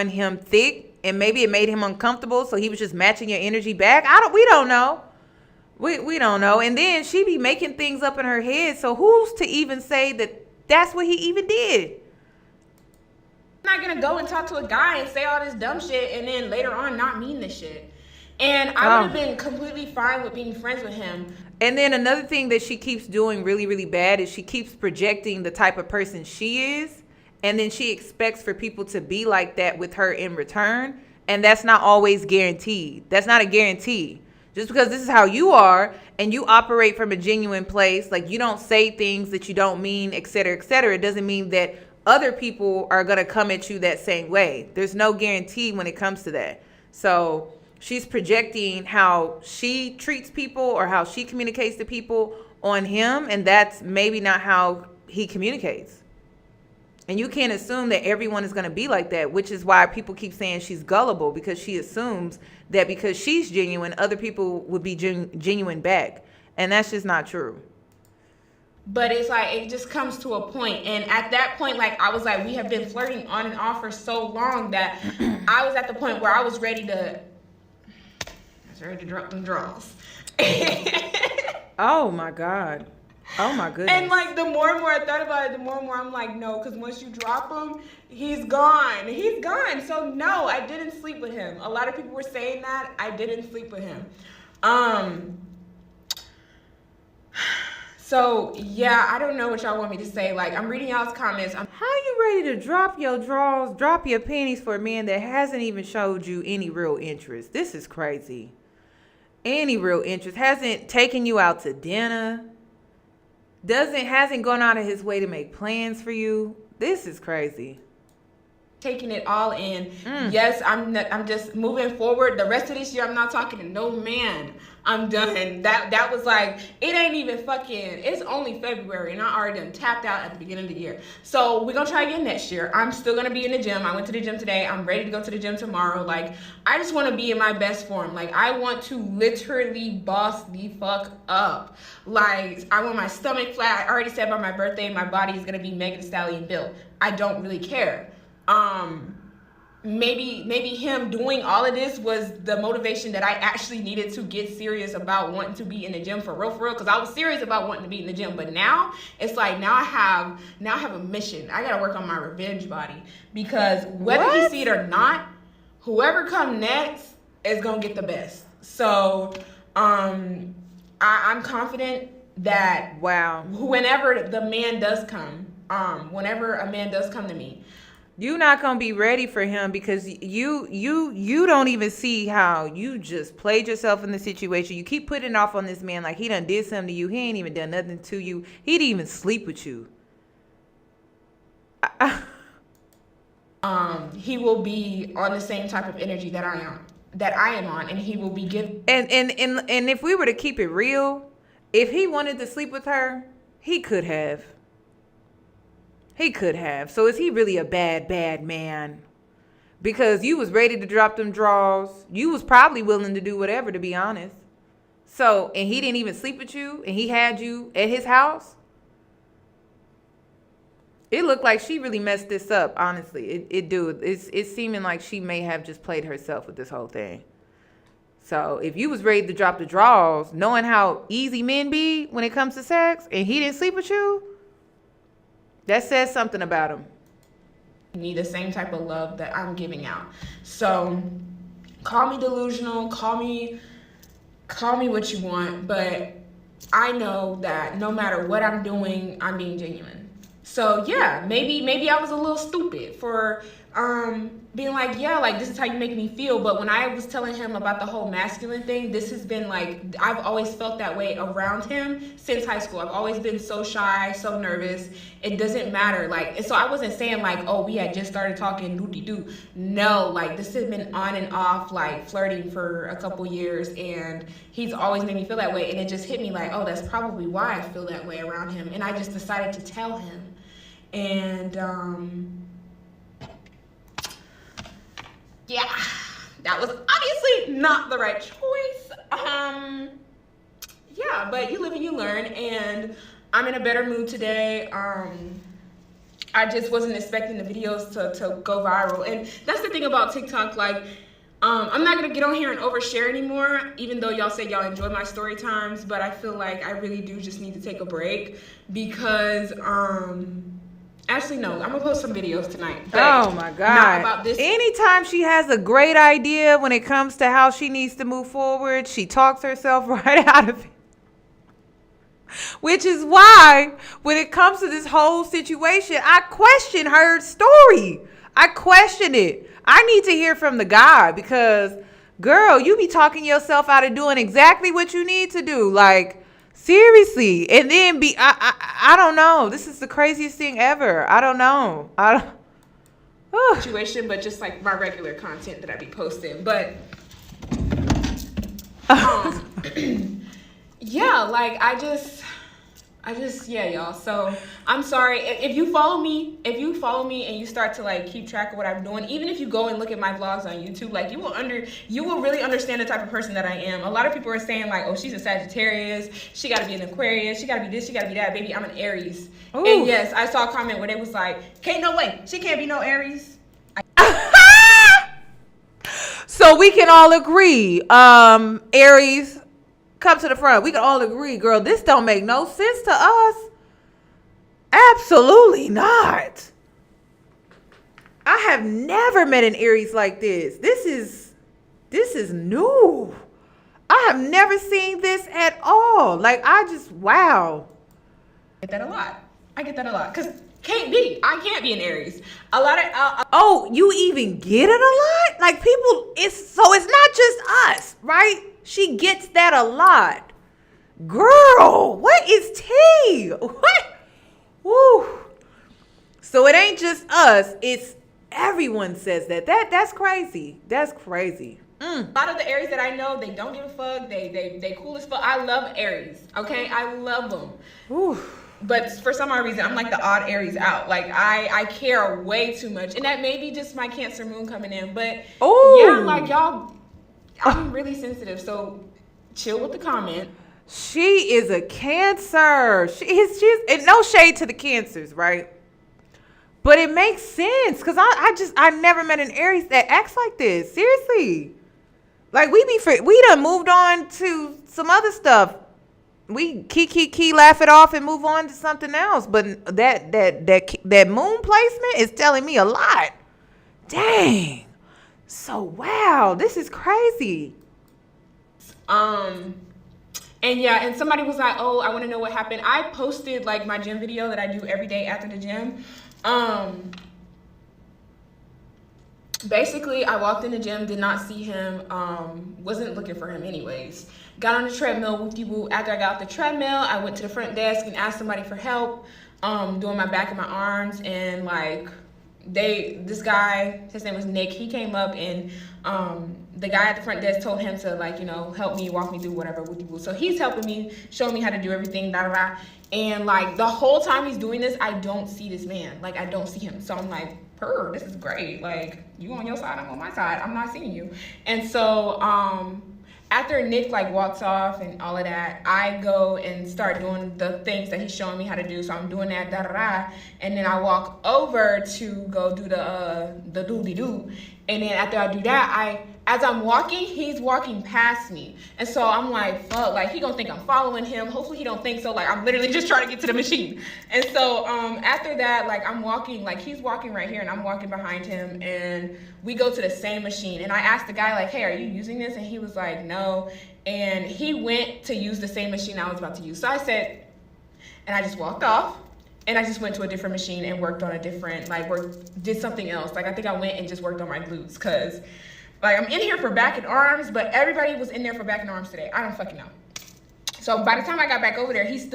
him thick, and maybe it made him uncomfortable, so he was just matching your energy back. We don't know. We don't know. And then she be making things up in her head, so who's to even say that that's what he even did? I'm not gonna go and talk to a guy and say all this dumb shit and then later on not mean this shit. And I would have been completely fine with being friends with him. And then another thing that she keeps doing really, really bad is she keeps projecting the type of person she is. And then she expects for people to be like that with her in return. And that's not always guaranteed. That's not a guarantee. Just because this is how you are and you operate from a genuine place, like you don't say things that you don't mean, et cetera, it doesn't mean that other people are going to come at you that same way. There's no guarantee when it comes to that. So she's projecting how she treats people or how she communicates to people on him. And that's maybe not how he communicates. And you can't assume that everyone is going to be like that, which is why people keep saying she's gullible, because she assumes that because she's genuine, other people would be genuine back. And that's just not true. But it's like, it just comes to a point. And at that point, like, I was like, we have been flirting on and off for so long that I was at the point where I was ready to drop them draws. Oh, my God. Oh my goodness. And like the more and more I thought about it, the more and more I'm like, no, because once you drop him, he's gone. He's gone. So no, I didn't sleep with him. A lot of people were saying that. I didn't sleep with him. So yeah, I don't know what y'all want me to say. Like, I'm reading y'all's comments. How you ready to drop your draws, drop your panties for a man that hasn't even showed you any real interest? This is crazy. Any real interest. Hasn't taken you out to dinner. Hasn't gone out of his way to make plans for you. This is crazy. Taking it all in. Yes, I'm just moving forward. The rest of this year, I'm not talking to no man. I'm done. That was like, it ain't even it's only February and I already done tapped out at the beginning of the year. So we're gonna try again next year. I'm still gonna be in the gym. I went to the gym today. I'm ready to go to the gym tomorrow. Like, I just wanna be in my best form. Like, I want to literally boss the fuck up. Like, I want my stomach flat. I already said by my birthday, my body is gonna be Megan Thee Stallion built. I don't really care. Maybe him doing all of this was the motivation that I actually needed to get serious about wanting to be in the gym for real, because I was serious about wanting to be in the gym. But now it's like, now I have a mission. I gotta work on my revenge body, because whether he see it or not, whoever come next is gonna get the best. So I'm confident that whenever the man does come, whenever a man does come to me, you're not gonna be ready for him, because you don't even see how you just played yourself in the situation. You keep putting it off on this man like he done did something to you. He ain't even done nothing to you. He didn't even sleep with you. He will be on the same type of energy that I am on, and he will be giving. And if we were to keep it real, if he wanted to sleep with her, he could have. He could have. So is he really a bad man? Because you was ready to drop them draws. You was probably willing to do whatever, to be honest. So, and he didn't even sleep with you, and he had you at his house? It looked like she really messed this up, honestly. It's seeming like she may have just played herself with this whole thing. So if you was ready to drop the draws, knowing how easy men be when it comes to sex, and he didn't sleep with you, that says something about him. Me the same type of love that I'm giving out. So call me delusional, call me what you want, but I know that no matter what I'm doing, I'm being genuine. So yeah, maybe I was a little stupid for being like, yeah, like this is how you make me feel. But when I was telling him about the whole masculine thing, this has been like, I've always felt that way around him since high school. I've always been so shy, so nervous. It doesn't matter. Like, so I wasn't saying like, oh, we had just started talking doo-dee-doo. No, like this has been on and off, like flirting for a couple years, and he's always made me feel that way. And it just hit me like, oh, that's probably why I feel that way around him. And I just decided to tell him. And yeah, that was obviously not the right choice. Yeah, but you live and you learn, and I'm in a better mood today. I just wasn't expecting the videos to go viral, and that's the thing about TikTok. Like, I'm not gonna get on here and overshare anymore, even though y'all say y'all enjoy my story times, but I feel like I really do just need to take a break because actually, no, I'm gonna post some videos tonight. Oh my God. Not about this. Anytime she has a great idea when it comes to how she needs to move forward, she talks herself right out of it. Which is why, when it comes to this whole situation, I question her story. I question it. I need to hear from the guy because, girl, you be talking yourself out of doing exactly what you need to do. Like, seriously. And then I don't know. This is the craziest thing ever. I don't know. Situation, but just like my regular content that I be posting. But yeah, like I just yeah, y'all. So I'm sorry if you follow me and you start to like keep track of what I'm doing. Even if you go and look at my vlogs on YouTube, like you will really understand the type of person that I am. A lot of people are saying like, oh, she's a Sagittarius, she got to be an Aquarius, she got to be this, she got to be that. Baby, I'm an Aries. Ooh. And yes, I saw a comment where they was like, "Can't no way, she can't be no Aries." So we can all agree, Aries, come to the front. We can all agree, girl, this don't make no sense to us. Absolutely not. I have never met an Aries like this. This is new. I have never seen this at all. Like, wow. I get that a lot. Because I can't be an Aries. A lot of oh, you even get it a lot? Like people, it's not just us, right? She gets that a lot. Girl, what is tea? What? Woo. So it ain't just us, it's everyone says that. That's crazy. That's crazy. A lot of the Aries that I know, they don't give a fuck. They cool as fuck. I love Aries. Okay, I love them. Ooh. But for some odd reason, I'm like the odd Aries out. Like I care way too much, and that may be just my Cancer moon coming in. But yeah, like y'all, I'm really sensitive. So chill with the comment. She is a Cancer. She's and no shade to the Cancers, right? But it makes sense because I never met an Aries that acts like this. Seriously, like we done moved on to some other stuff. We key laugh it off and move on to something else. But that moon placement is telling me a lot. Dang. So wow, this is crazy. And yeah, and somebody was like, oh, I want to know what happened. I posted like my gym video that I do every day after the gym. Basically, I walked in the gym, did not see him, wasn't looking for him anyways. Got on the treadmill, whoop-de-whoop. After I got off the treadmill, I went to the front desk and asked somebody for help, doing my back and my arms. And like, this guy, his name was Nick, he came up and the guy at the front desk told him to like, help me, walk me through whatever, whoop-de-whoop. So he's helping me, showing me how to do everything, da-da-da. And like, the whole time he's doing this, I don't see this man. Like, I don't see him. So I'm like, this is great. Like, you on your side, I'm on my side. I'm not seeing you. And so, after Nick like walks off and all of that, I go and start doing the things that he's showing me how to do. So I'm doing that, and then I walk over to go do the doody-doo. And then after I do that, as I'm walking, he's walking past me. And so I'm like, fuck, like he gonna think I'm following him. Hopefully he don't think so. Like I'm literally just trying to get to the machine. And so after that, like I'm walking, like he's walking right here and I'm walking behind him, and we go to the same machine. And I asked the guy like, hey, are you using this? And he was like, no. And he went to use the same machine I was about to use. So I said, and I just walked off. And I just went to a different machine and worked on a different, did something else. Like, I think I went and just worked on my glutes, because, like, I'm in here for back and arms, but everybody was in there for back and arms today. I don't fucking know. So by the time I got back over there, he's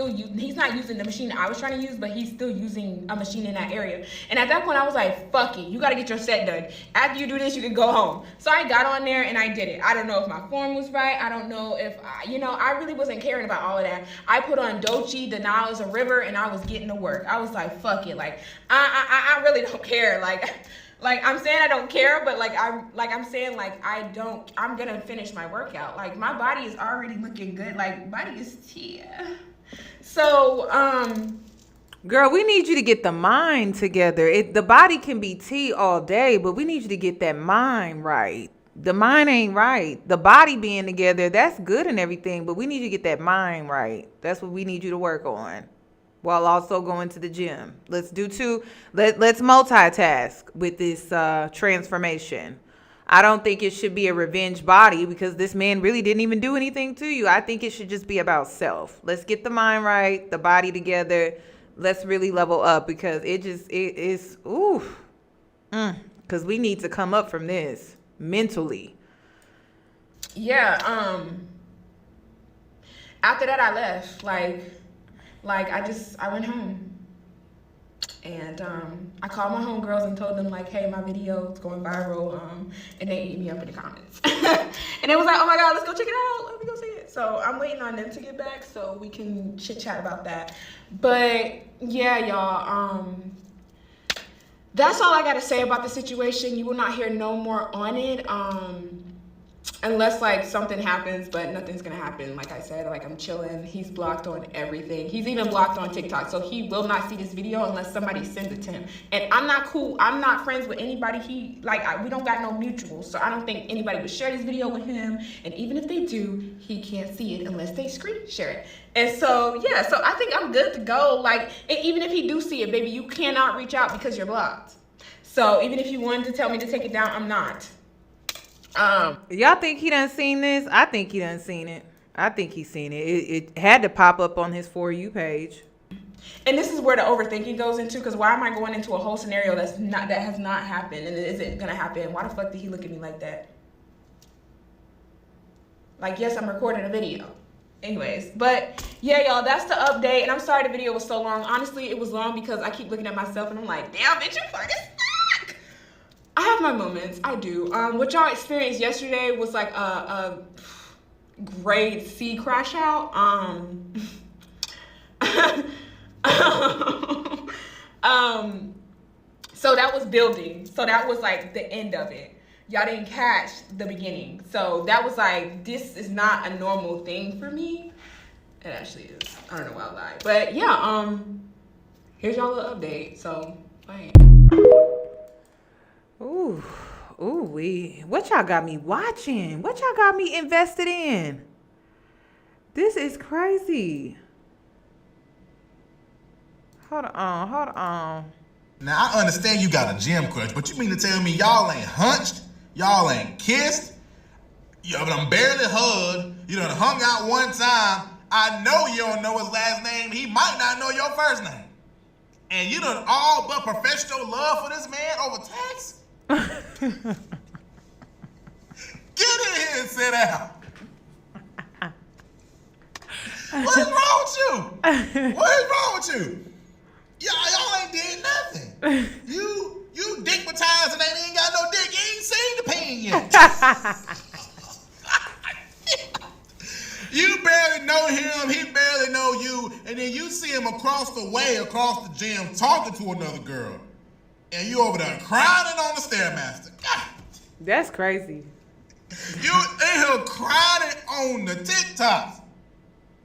not using the machine I was trying to use, but he's still using a machine in that area. And at that point, I was like, fuck it, you gotta get your set done. After you do this, you can go home. So I got on there and I did it. I don't know if my form was right. I don't know if, I really wasn't caring about all of that. I put on Dochi, Denal is a river, and I was getting to work. I was like, fuck it. Like, I really don't care. Like I'm saying I don't care, but I'm saying I'm gonna finish my workout. Like my body is already looking good. Like body is here. So girl, we need you to get the mind together. The body can be tea all day, but we need you to get that mind right. The mind ain't right. The body being together, that's good and everything, but we need you to get that mind right. That's what we need you to work on, while also going to the gym. Let's multitask with this transformation. I don't think it should be a revenge body, because this man really didn't even do anything to you. I think it should just be about self. Let's get the mind right, the body together. Let's really level up, because it is, because we need to come up from this mentally. Yeah, after that I left, I went home, and I called my homegirls and told them like, hey, my video is going viral, and they ate me up in the comments. And they was like, oh my God, let's go check it out. Let me go see it. So I'm waiting on them to get back so we can chit chat about that. But yeah, y'all, that's all I got to say about the situation. You will not hear no more on it. Unless like something happens, but nothing's gonna happen. Like I said, like I'm chilling. He's blocked on everything. He's even blocked on TikTok, so he will not see this video unless somebody sends it to him. And I'm not cool. I'm not friends with anybody. We don't got no mutuals, so I don't think anybody would share this video with him. And even if they do, he can't see it unless they screen share it. And so yeah, so I think I'm good to go. Like, and even if he do see it, baby, you cannot reach out because you're blocked. So even if you wanted to tell me to take it down, I'm not. Y'all think he done seen this? I think he done seen it. I think he's seen it. It had to pop up on his For You page. And this is where the overthinking goes into, because why am I going into a whole scenario that has not happened and it isn't gonna happen? Why the fuck did he look at me like that? Like, yes, I'm recording a video. Anyways, but yeah, y'all, that's the update. And I'm sorry the video was so long. Honestly, it was long because I keep looking at myself and I'm like, damn, bitch, you fucking suck. I have my moments. I do. What y'all experienced yesterday was like a grade C crash out. So that was building. So that was like the end of it. Y'all didn't catch the beginning. So that was like, this is not a normal thing for me. It actually is. I don't know why I lied. But yeah, here's y'all little update. So, bye. Ooh, what y'all got me watching? What y'all got me invested in? This is crazy. Hold on. Now, I understand you got a gym crush, but you mean to tell me y'all ain't hunched? Y'all ain't kissed? You done barely hugged. You done hung out one time. I know you don't know his last name. He might not know your first name. And you done all but professed your love for this man over text? Get in here and sit down. What is wrong with you? What is wrong with you? Y'all ain't did nothing. You dickmatized and ain't got no dick. You ain't seen the pain yet. You barely know him, he barely know you, and then you see him across the way, across the gym, talking to another girl. And you over there crying on the Stairmaster. God. That's crazy. You in here crying on the TikToks.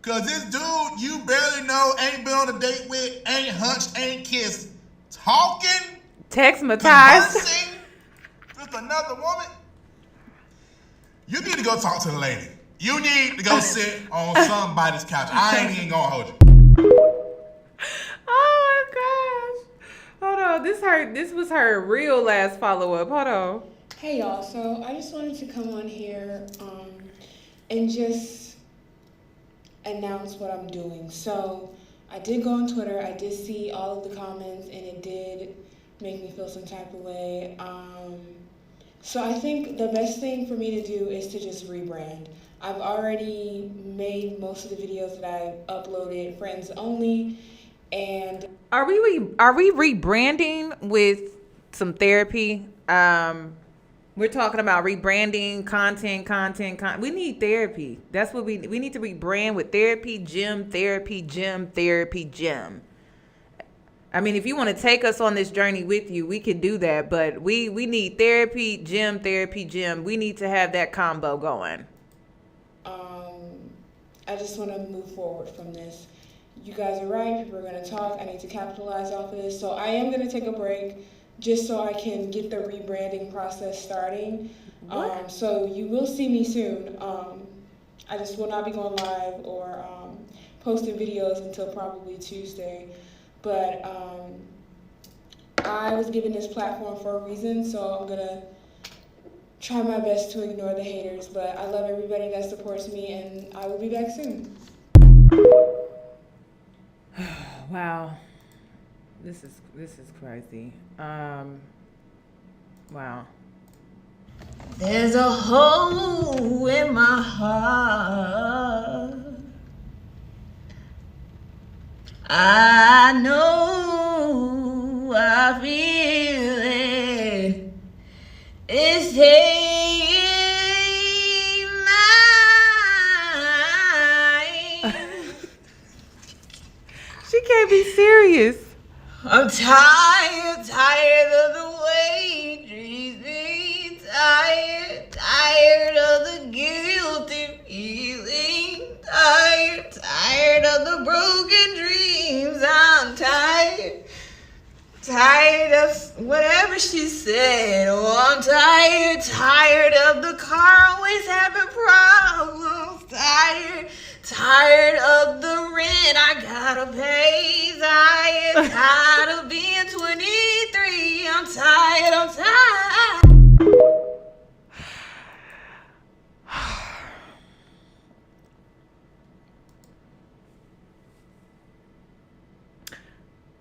Cause this dude you barely know, ain't been on a date with, ain't hunched, ain't kissed, talking, Texmatized. conversing with another woman. You need to go talk to the lady. You need to go sit on somebody's couch. I ain't even gonna hold you. Oh my gosh. Hold on. This was her real last follow-up. Hold on. Hey y'all, so I just wanted to come on here and just announce what I'm doing. So I did go on Twitter, I did see all of the comments, and it did make me feel some type of way. So I think the best thing for me to do is to just rebrand. I've already made most of the videos that I've uploaded friends only, and Are we rebranding with some therapy? We're talking about rebranding, content. We need therapy. That's what we need to rebrand with therapy, gym. I mean, if you want to take us on this journey with you, we can do that. But we need therapy, gym. We need to have that combo going. I just want to move forward from this. You guys are right. People are going to talk. I need to capitalize off of this. So I am going to take a break just so I can get the rebranding process starting. So you will see me soon. I just will not be going live or posting videos until probably Tuesday. But I was given this platform for a reason, so I'm going to try my best to ignore the haters. But I love everybody that supports me, and I will be back soon. Wow. This is crazy. Wow. There's a hole in my heart. I know I feel it. It's taking mine. She can't be serious. I'm tired of the way you treat me. Tired of the guilty feeling. Tired of the broken dreams. I'm tired of whatever she said. Oh, I'm tired of the car always having problems. Tired of the rent I gotta pay. Tired of being 23. I'm tired.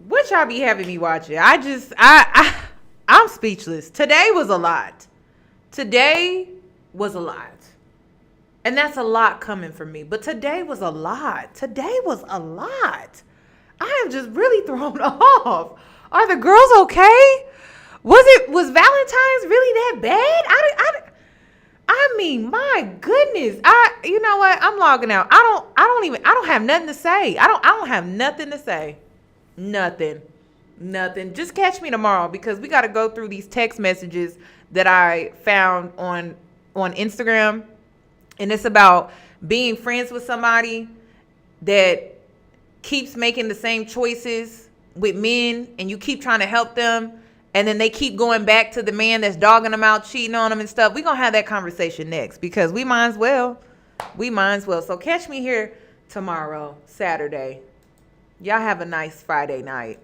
What y'all be having me watching? I'm speechless. Today was a lot. And that's a lot coming from me. But today was a lot. I am just really thrown off. Are the girls okay? Was Valentine's really that bad? I mean, my goodness. You know what? I'm logging out. I don't have nothing to say. I don't have nothing to say. Nothing. Just catch me tomorrow because we got to go through these text messages that I found on Instagram. And it's about being friends with somebody that keeps making the same choices with men and you keep trying to help them. And then they keep going back to the man that's dogging them out, cheating on them and stuff. We're going to have that conversation next because we might as well. So catch me here tomorrow, Saturday. Y'all have a nice Friday night.